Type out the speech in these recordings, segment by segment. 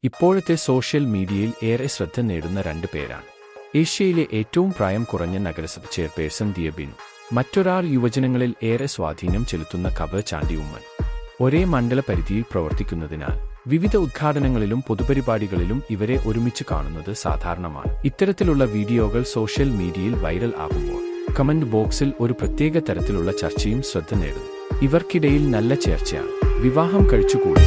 ഇപ്പോഴത്തെ സോഷ്യൽ മീഡിയയിൽ ഏറെ ശ്രദ്ധ നേടുന്ന രണ്ട് പേരാണ്. ഏഷ്യയിലെ ഏറ്റവും പ്രായം കുറഞ്ഞ നഗരസഭ ചെയർപേഴ്സൺ ദിയ ബിനു. മറ്റൊരാൾ യുവജനങ്ങളിൽ ഏറെ സ്വാധീനം ചെലുത്തുന്ന കബ ചാണ്ടി ഉമ്മൻ. ഒരേ മണ്ഡലപരിധിയിൽ പ്രവർത്തിക്കുന്നതിനാൽ വിവിധ ഉദ്ഘാടനങ്ങളിലും പൊതുപരിപാടികളിലും ഇവരെ ഒരുമിച്ച് കാണുന്നത് സാധാരണമാണ്. ഇത്തരത്തിലുള്ള വീഡിയോകൾ സോഷ്യൽ മീഡിയയിൽ വൈറൽ ആകുമ്പോൾ കമന്റ് ബോക്സിൽ ഒരു പ്രത്യേക തരത്തിലുള്ള ചർച്ചയും ശ്രദ്ധ നേടുന്നു. ഇവർക്കിടയിൽ നല്ല ചേർച്ചയാണ്. വിവാഹം കഴിച്ചുകൂടി.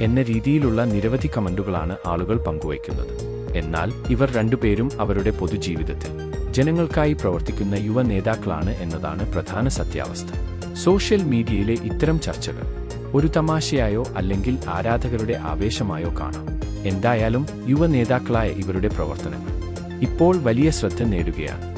എന്ന രീതിയിലുള്ള നിരവധി കമന്റുകളാണ് ആളുകൾ പങ്കുവയ്ക്കുന്നത്. എന്നാൽ ഇവർ രണ്ടുപേരും അവരുടെ പൊതുജീവിതത്തിൽ ജനങ്ങൾക്കായി പ്രവർത്തിക്കുന്ന യുവ നേതാക്കളാണ് എന്നതാണ് പ്രധാന സത്യാവസ്ഥ. സോഷ്യൽ മീഡിയയിലെ ഇത്തരം ചർച്ചകൾ ഒരു തമാശയായോ അല്ലെങ്കിൽ ആരാധകരുടെ ആവേശമായോ കാണാം. എന്തായാലും യുവ നേതാക്കളായ ഇവരുടെ പ്രവർത്തനങ്ങൾ ഇപ്പോൾ വലിയ ശ്രദ്ധ നേടുകയാണ്.